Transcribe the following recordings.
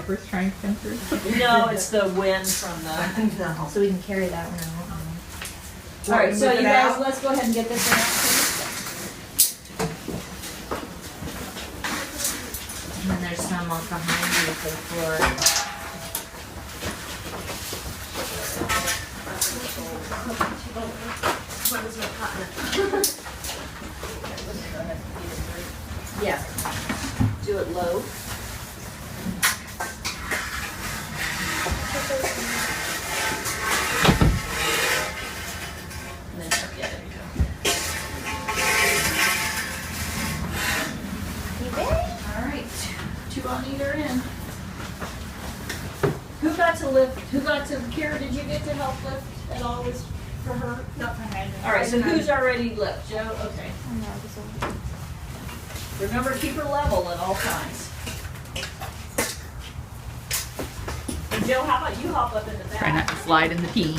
hyper strength sensors? No, it's the Wynn from the... No. So we can carry that one out. All right, so you guys, let's go ahead and get this one out. And then there's some on behind you for the floor. Yeah. Do it low. And then, yeah, there you go. You ready? All right, two on either end. Who got to lift? Who got to? Kira, did you get to help lift at all? Was for her? Not for her. All right. So who's already lift? Joe. Okay. Remember, keep her level at all times. And Joe, how about you hop up in the back? Try not to slide in the pee.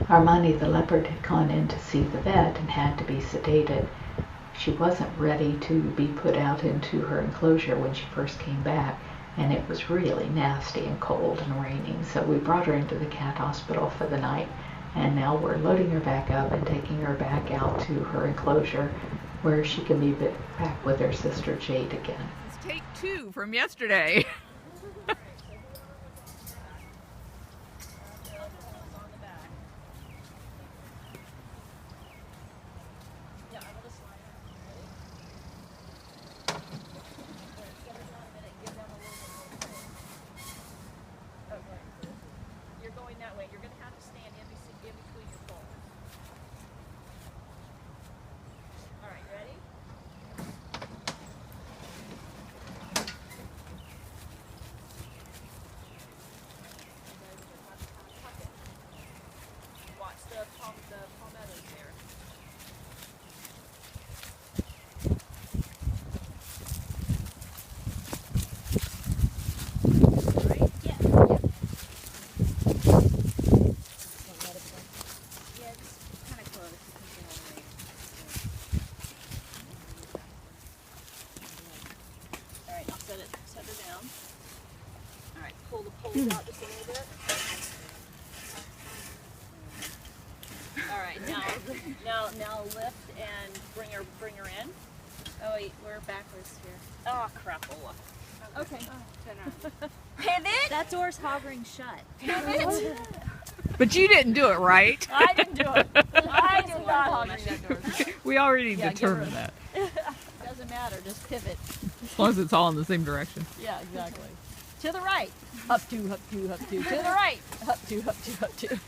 Armani the leopard had gone in to see the vet and had to be sedated. She wasn't ready to be put out into her enclosure when she first came back, and it was really nasty and cold and raining, so we brought her into the cat hospital for the night, and now we're loading her back up and taking her back out to her enclosure where she can be back with her sister Jade again. It's take 2 from yesterday. Out just a little bit. All right, now lift and bring her in. Oh wait, we're backwards here. Oh crapola. Okay. Turn around. Pivot. That door's hovering shut. Pivot. But you didn't do it right. I didn't do it. I did not hovering that door. We already determined that. Doesn't matter. Just pivot. As long as it's all in the same direction. Yeah, exactly. To the right. Up two, up two, up two. To the right. Up two, up two, up two.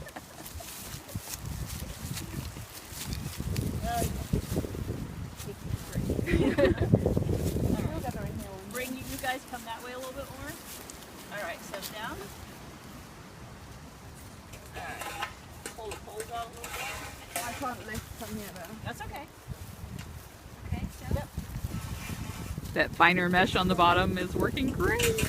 Bring you guys come that way a little bit more. All right, step down. All right. Pull the poles out a little bit. I can't lift from here though. That's okay. Okay, step. Yep. That finer mesh on the bottom is working great.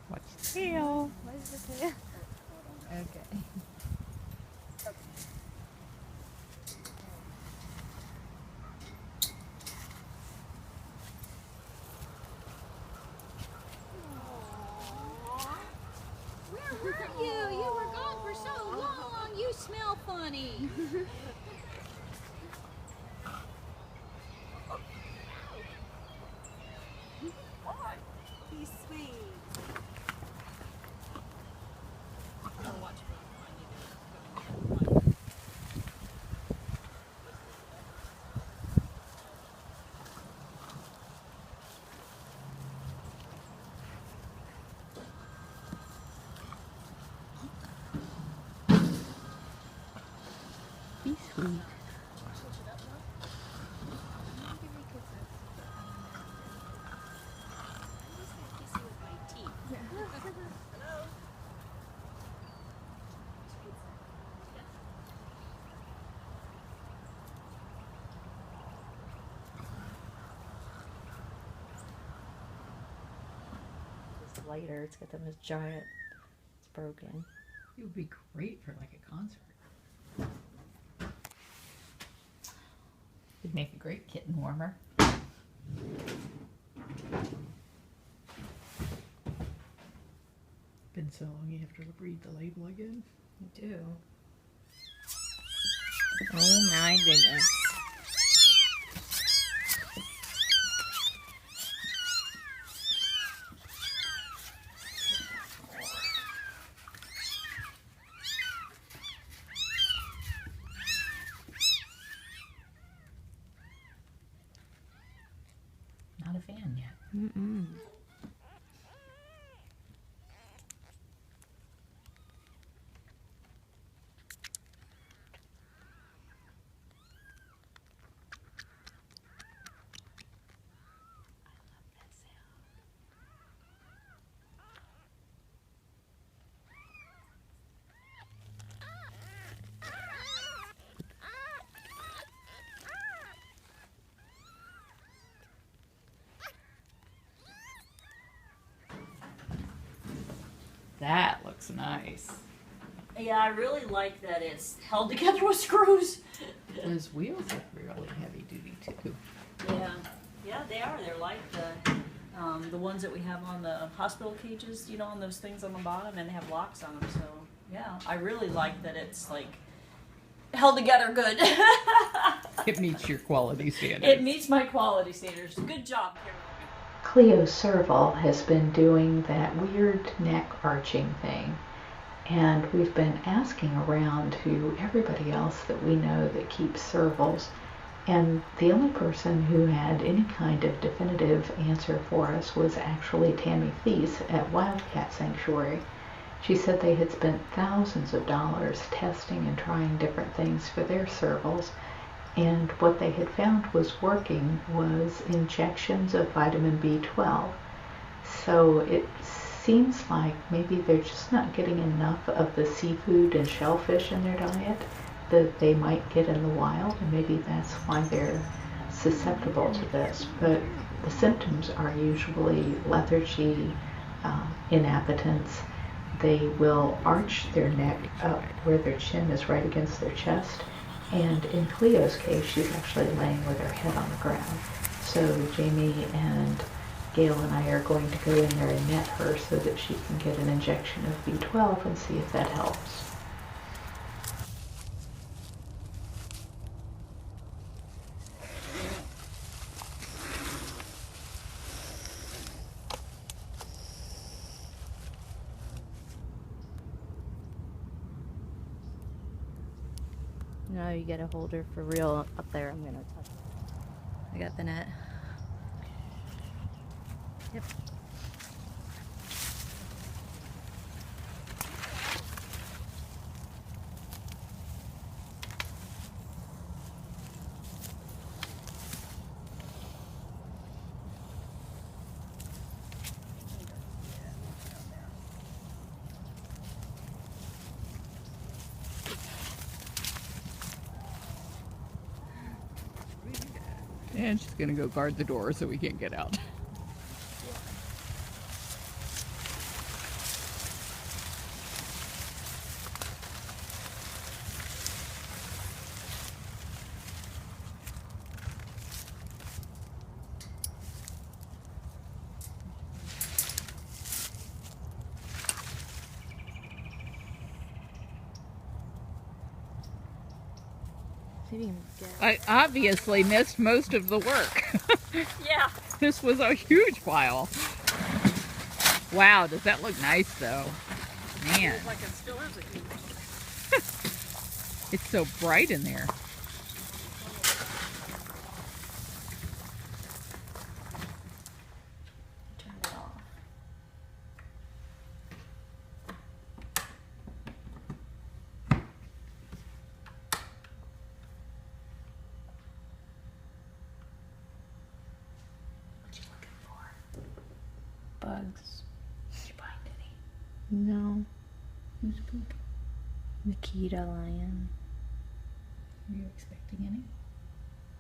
Watch the tail. Where's the tail? Okay. Where were you? You were gone for so long. You smell funny. He's sweet. sweet. It's lighter. It's got the most giant. It's broken. It would be great for like a concert. It'd make a great kitten warmer. Been so long you have to read the label again. You do. Oh my goodness. Not a fan yet. Mm-mm. That looks nice. Yeah, I really like that it's held together with screws. Those wheels look really heavy duty too. Yeah, yeah, they are. They're like the ones that we have on the hospital cages, you know, on those things on the bottom, and they have locks on them. So yeah, I really like that it's like held together good. It meets your quality standards. It meets my quality standards. Good job, Carol. Cleo Serval has been doing that weird neck arching thing, and we've been asking around to everybody else that we know that keeps servals, and the only person who had any kind of definitive answer for us was actually Tammy Thies at Wildcat Sanctuary. She said they had spent thousands of dollars testing and trying different things for their servals, and what they had found was working was injections of vitamin B12. So it seems like maybe they're just not getting enough of the seafood and shellfish in their diet that they might get in the wild, and maybe that's why they're susceptible to this. But the symptoms are usually lethargy, inappetence. They will arch their neck up where their chin is right against their chest. And in Cleo's case, she's actually laying with her head on the ground. So Jamie and Gale and I are going to go in there and net her so that she can get an injection of B12 and see if that helps. No, you gotta hold her for real up there. I'm gonna touch her. I got the net. Yep. And she's gonna go guard the door so we can't get out. I obviously missed most of the work. Yeah. This was a huge file. Wow, does that look nice though? Man. Like it still is a huge. It's so bright in there. Turn it off. dogs. Did you find any? No. Who's poop? Nikita lion. Were you expecting any?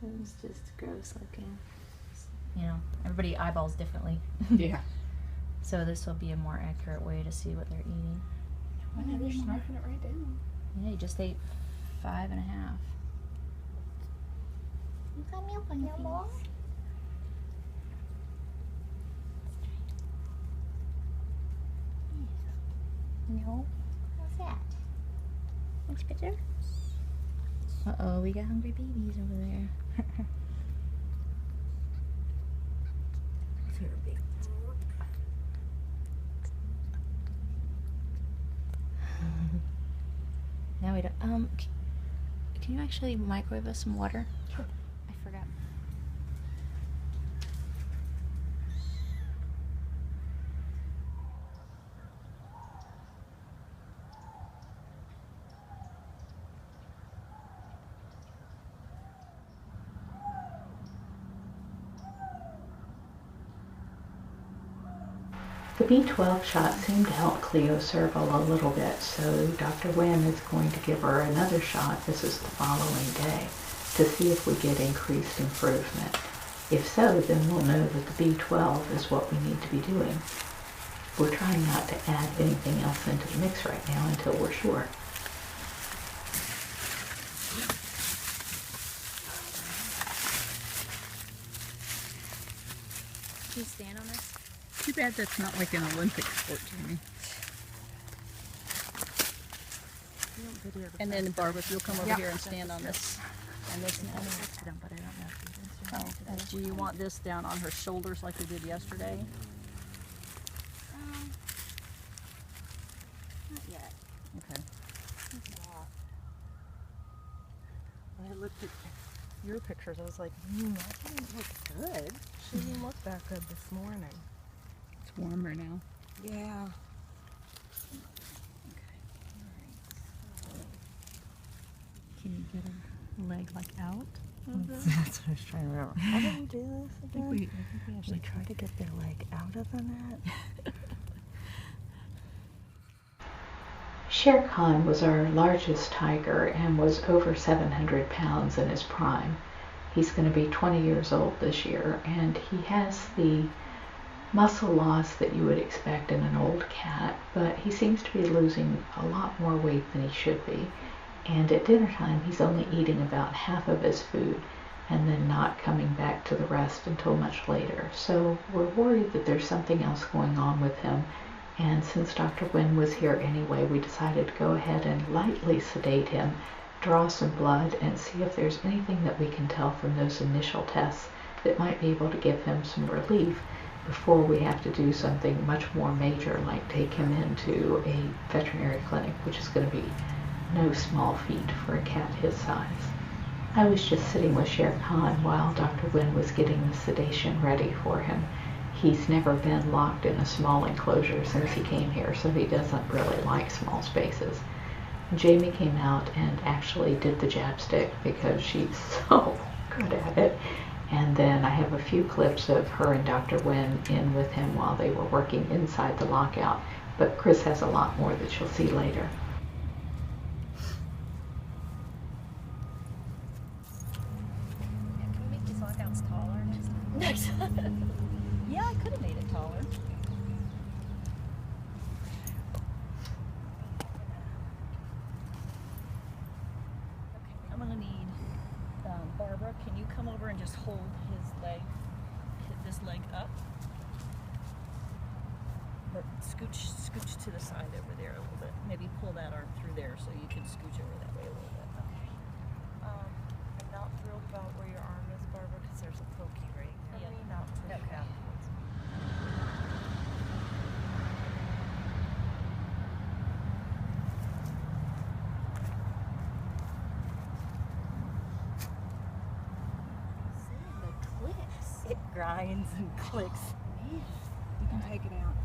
It was just gross looking. You know, everybody eyeballs differently. Yeah. So this will be a more accurate way to see what they're eating. Oh, they're snarfing it right down. Yeah, he just ate 5.5. You got milk on your ball? No. What's that? Looks better. Uh-oh, we got hungry babies over there. Now we don't, can you actually microwave us some water? Sure. I forgot. The B12 shot seemed to help Cleo Serval a little bit, so Dr. Wynn is going to give her another shot, this is the following day, to see if we get increased improvement. If so, then we'll know that the B12 is what we need to be doing. We're trying not to add anything else into the mix right now until we're sure. Can you stand on this? Too bad that's not like an Olympic sport, Jamie. And then Barbara, if you'll come over here and stand on this. And this now. But I don't know if you can Oh, stand and do you want this down on her shoulders like we did yesterday? Not yet. Okay. When I looked at your pictures, I was like, that didn't look good. She didn't look that good this morning. It's warmer now. Yeah. Can you get a leg like out? Mm-hmm. That's what I was trying to remember. How did we do this I again? think we actually tried to get their leg out of the net. Shere Khan was our largest tiger and was over 700 pounds in his prime. He's going to be 20 years old this year, and he has the muscle loss that you would expect in an old cat, but he seems to be losing a lot more weight than he should be. And at dinner time, he's only eating about half of his food and then not coming back to the rest until much later. So we're worried that there's something else going on with him. And since Dr. Wynn was here anyway, we decided to go ahead and lightly sedate him, draw some blood, and see if there's anything that we can tell from those initial tests that might be able to give him some relief before we have to do something much more major, like take him into a veterinary clinic, which is going to be no small feat for a cat his size. I was just sitting with Shere Khan while Dr. Wynn was getting the sedation ready for him. He's never been locked in a small enclosure since he came here, so he doesn't really like small spaces. Jamie came out and actually did the jab stick because she's so good at it. And then I have a few clips of her and Dr. Wynn in with him while they were working inside the lockout. But Chris has a lot more that you'll see later. Can we make these lockouts taller next time? Yeah, I could have made it taller. Okay, I'm gonna need Barbara. Can you come over and just hold his leg, this leg up? Or scooch to the side over there a little bit. Maybe pull that arm through there so you can scooch over that way a little bit. Okay. I'm not thrilled about where your arm is, Barbara, because there's a pokey right here. Yeah. Not to Okay. the clicks. It grinds and clicks. Man, you can take it out.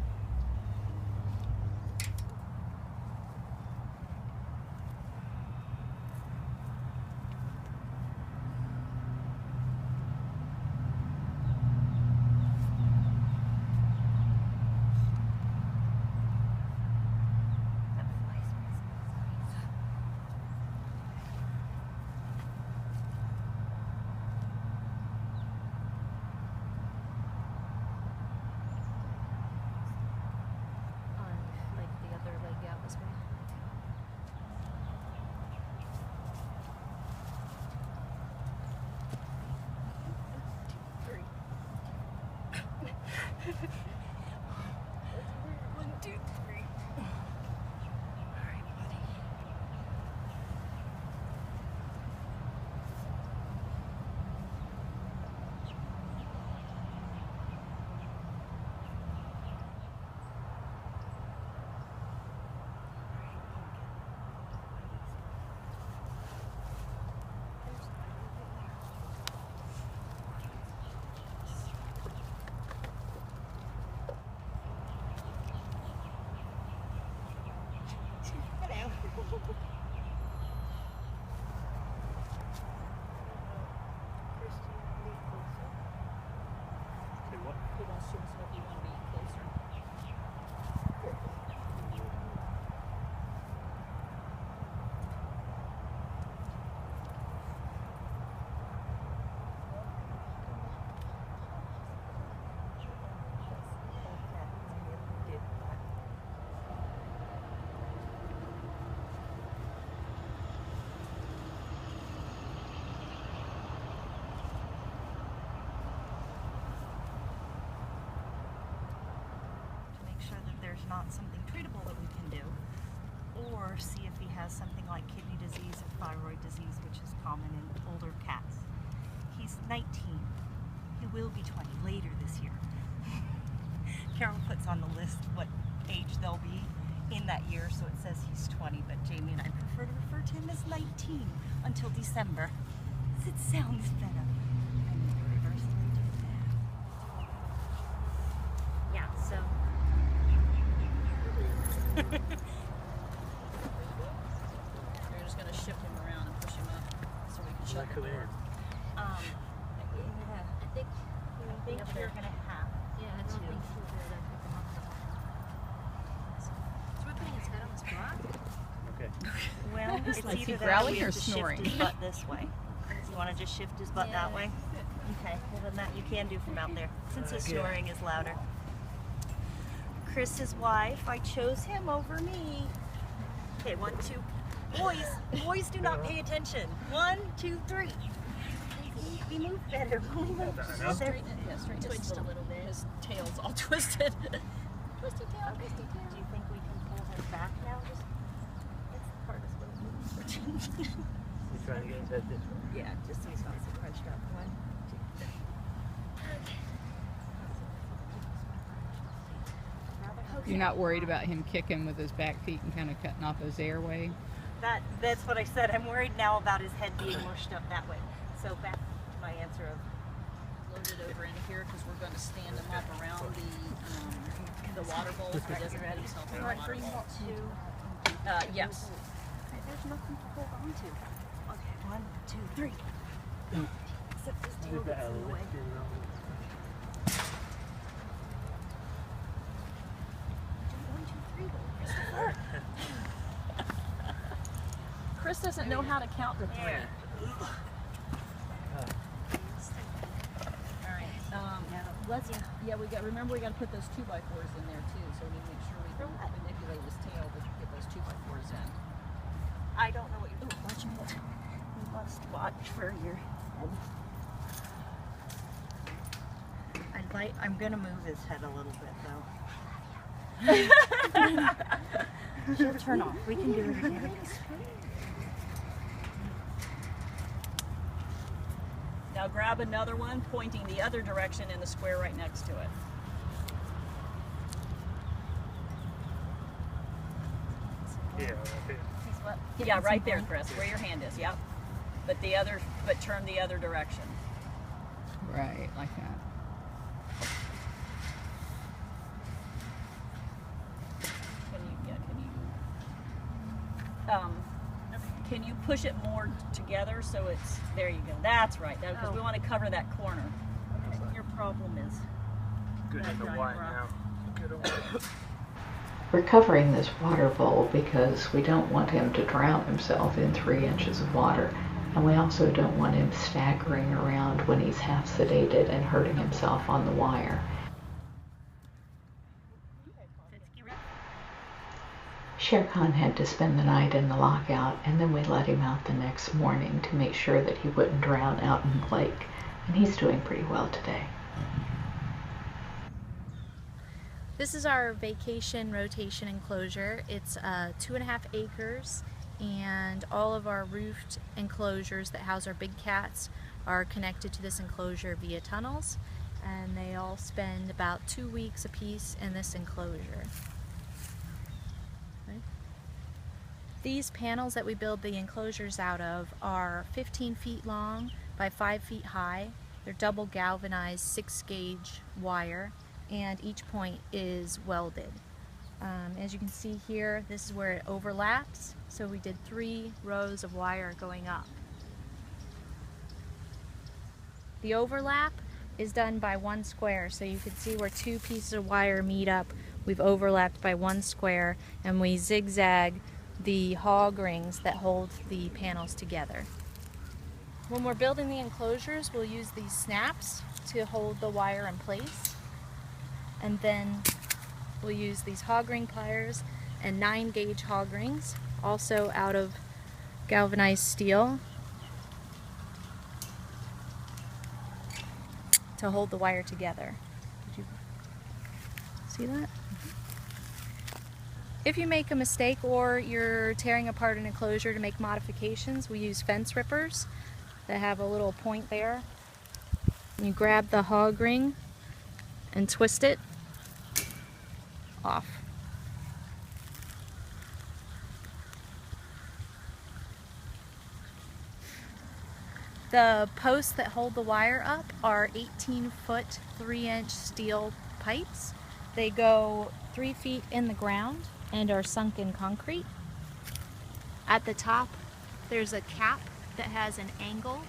He wants to know if you want to be closer. Sure that there's not something treatable that we can do, or see if he has something like kidney disease or thyroid disease, which is common in older cats. He's 19. He will be 20 later this year. Carol puts on the list what age they'll be in that year, so it says he's 20, but Jamie and I prefer to refer to him as 19 until December. It sounds better. Yeah, so You're just going to shift him around and push him up so we can shut the door. yeah, I think you're gonna have. Yeah, I don't think she'll be able to pick him up. So we're putting his head on his block? Well, it's Is he either that or growling we or have to snoring? shift his butt this way. You want to just shift his butt that way? Okay, well then that you can do from out there, since his snoring is louder. Chris's wife, I chose him over me. Okay, 1, 2. Boys do not pay attention. 1, 2, 3. We move better. We move further. Straighten it, yeah, straighten Twitched just a little bit. His tail's all twisted. Twisty tail, Okay. twisty tail. Do you think we can pull him back now? Just that's the hardest way to move. He's trying to get his head this way. Yeah, just so he's not so crunched up. 1, 2, 3. You're not worried about him kicking with his back feet and kind of cutting off his airway? That's what I said. I'm worried now about his head being mushed up that way. So back to my answer of Load it over in here because we're going to stand him up around the water bowl so he doesn't hit himself in the water bowl. Yes. There's nothing to hold on to. Okay, 1, 2, 3. Except this tail gets in the way. Chris doesn't know how to count to 3. Let's. Yeah, remember we got to put those 2x4s in there too, so we need to make sure we can manipulate his tail to get those 2x4s in. I don't know what you're doing. Watch your head. You must watch for your head. I'm gonna move his head a little bit though. She'll turn off. We can do it again. Now grab another one, pointing the other direction in the square right next to it. Yeah, right there. Yeah, right there, Chris, where your hand is. Yep. But turn the other direction. Right, like that. Can you push it more together so it's, there you go. That's right, because we want to cover that corner. Okay, your problem is Good in the white now. Good in white. We're covering this water bowl because we don't want him to drown himself in 3 inches of water. And we also don't want him staggering around when he's half sedated and hurting himself on the wire. Shere Khan had to spend the night in the lockout, and then we let him out the next morning to make sure that he wouldn't drown out in the lake. And he's doing pretty well today. This is our vacation rotation enclosure. It's 2.5 acres, and all of our roofed enclosures that house our big cats are connected to this enclosure via tunnels, and they all spend about 2 weeks apiece in this enclosure. Okay. These panels that we build the enclosures out of are 15 feet long by 5 feet high. They're double galvanized 6-gauge wire, and each point is welded. As you can see here, this is where it overlaps. So we did 3 rows of wire going up. The overlap is done by 1 square, so you can see where 2 pieces of wire meet up. We've overlapped by 1 square, and we zigzag the hog rings that hold the panels together. When we're building the enclosures, we'll use these snaps to hold the wire in place, and then we'll use these hog ring pliers and 9-gauge hog rings, also out of galvanized steel, to hold the wire together. Did you see that? If you make a mistake or you're tearing apart an enclosure to make modifications, we use fence rippers that have a little point there. You grab the hog ring and twist it off. The posts that hold the wire up are 18-foot, 3-inch steel pipes. They go 3 feet in the ground and are sunk in concrete. At the top, there's a cap that has an angle,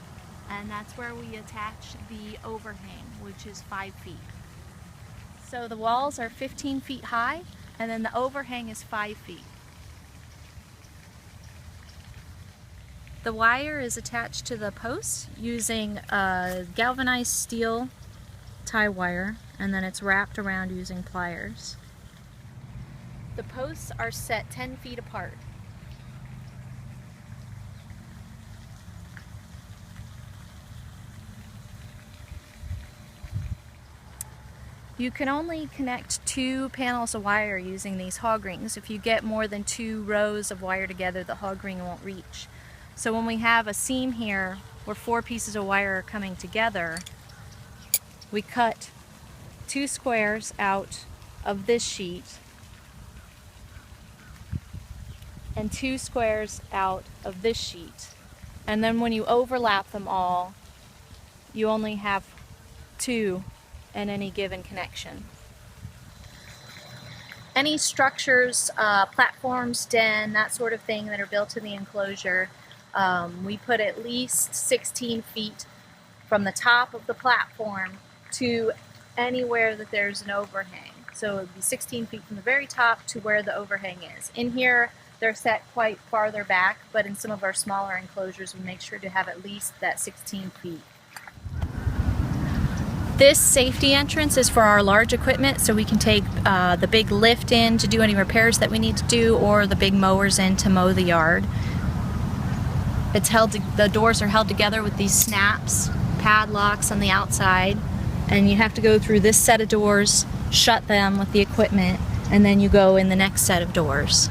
and that's where we attach the overhang, which is 5 feet. So the walls are 15 feet high, and then the overhang is 5 feet. The wire is attached to the posts using a galvanized steel tie wire, and then it's wrapped around using pliers. The posts are set 10 feet apart. You can only connect 2 panels of wire using these hog rings. If you get more than 2 rows of wire together, the hog ring won't reach. So when we have a seam here where 4 pieces of wire are coming together, we cut 2 squares out of this sheet and 2 squares out of this sheet. And then when you overlap them all, you only have 2 in any given connection. Any structures, platforms, den, that sort of thing that are built in the enclosure, we put at least 16 feet from the top of the platform to anywhere that there's an overhang. So it would be 16 feet from the very top to where the overhang is. In here, they're set quite farther back, but in some of our smaller enclosures, we make sure to have at least that 16 feet. This safety entrance is for our large equipment, so we can take the big lift in to do any repairs that we need to do, or the big mowers in to mow the yard. The doors are held together with these snaps, padlocks on the outside, and you have to go through this set of doors, shut them with the equipment, and then you go in the next set of doors.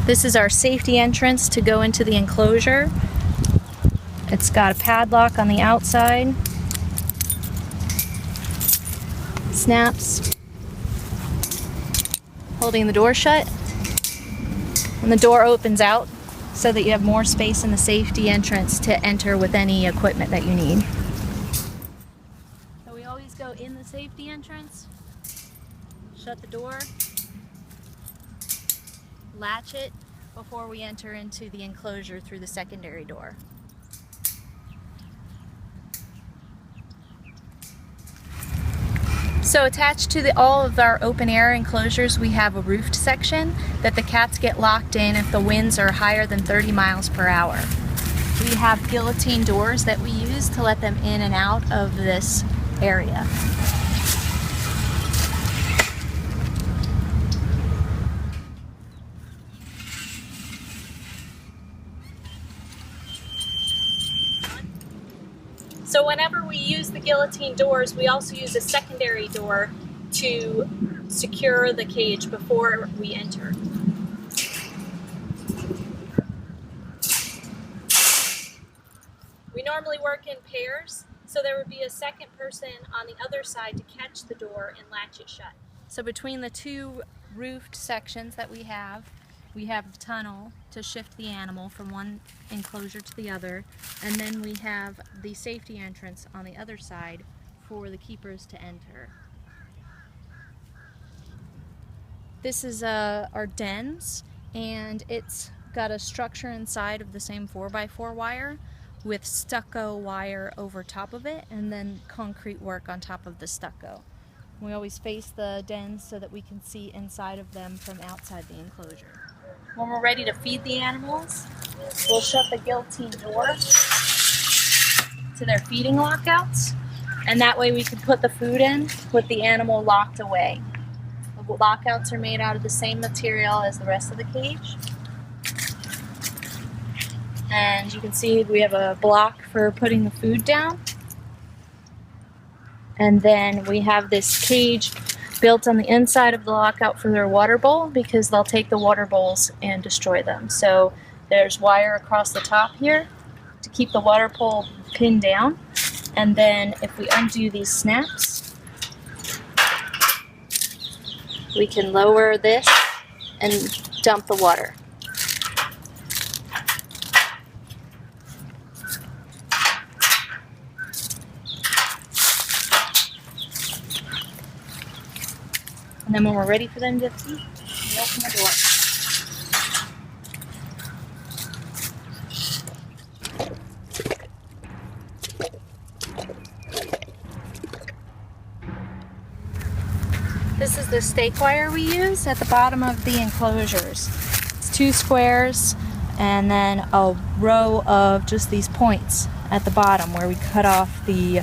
This is our safety entrance to go into the enclosure. It's got a padlock on the outside, snaps, holding the door shut, and the door opens out so that you have more space in the safety entrance to enter with any equipment that you need. So we always go in the safety entrance, shut the door, latch it before we enter into the enclosure through the secondary door. So attached to all of our open air enclosures, we have a roofed section that the cats get locked in if the winds are higher than 30 miles per hour. We have guillotine doors that we use to let them in and out of this area. So whenever we use the guillotine doors, we also use a secondary door to secure the cage before we enter. We normally work in pairs, so there would be a second person on the other side to catch the door and latch it shut. So between the 2 roofed sections that we have the tunnel to shift the animal from one enclosure to the other, and then we have the safety entrance on the other side for the keepers to enter. This is our dens, and it's got a structure inside of the same 4x4 wire with stucco wire over top of it, and then concrete work on top of the stucco. We always face the dens so that we can see inside of them from outside the enclosure. When we're ready to feed the animals, we'll shut the guillotine door to their feeding lockouts, and that way we can put the food in with the animal locked away. The lockouts are made out of the same material as the rest of the cage. And you can see we have a block for putting the food down. And then we have this cage built on the inside of the lockout for their water bowl, because they'll take the water bowls and destroy them. So there's wire across the top here to keep the water bowl pinned down. And then if we undo these snaps, we can lower this and dump the water. And then when we're ready for them to feed, we open the door. This is the stake wire we use at the bottom of the enclosures. It's 2 squares and then a row of just these points at the bottom where we cut off the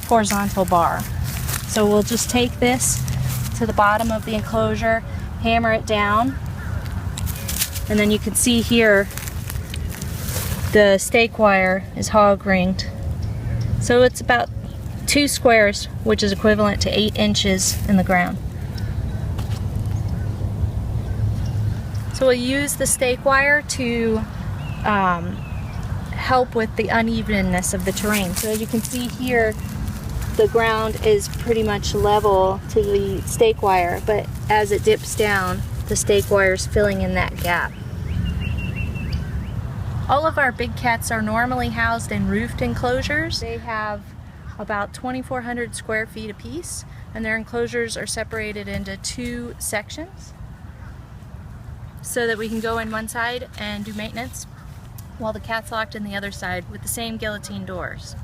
horizontal bar. So we'll just take this to the bottom of the enclosure, hammer it down, and then you can see here the stake wire is hog ringed. So it's about 2 squares, which is equivalent to 8 inches in the ground. So we'll use the stake wire to help with the unevenness of the terrain. So as you can see here, the ground is pretty much level to the stake wire, but as it dips down, the stake wire is filling in that gap. All of our big cats are normally housed in roofed enclosures. They have about 2,400 square feet apiece, and their enclosures are separated into 2 sections so that we can go in one side and do maintenance while the cat's locked in the other side with the same guillotine doors.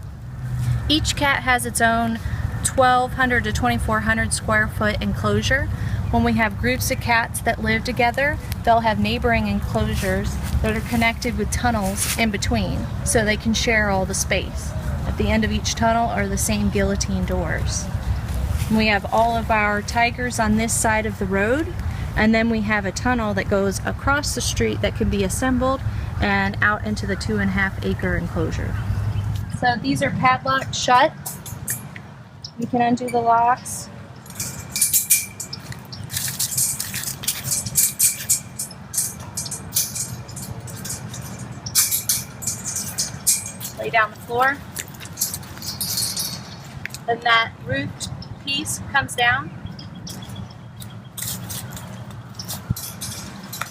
Each cat has its own 1,200 to 2,400 square foot enclosure. When we have groups of cats that live together, they'll have neighboring enclosures that are connected with tunnels in between, so they can share all the space. At the end of each tunnel are the same guillotine doors. We have all of our tigers on this side of the road, and then we have a tunnel that goes across the street that can be assembled and out into the 2.5 acre enclosure. So these are padlocked shut. We can undo the locks. Lay down the floor. Then that roofed piece comes down.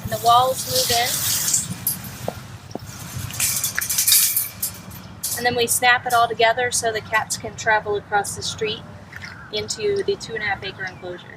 And the walls move in. And then we snap it all together so the cats can travel across the street into the 2.5 acre enclosure.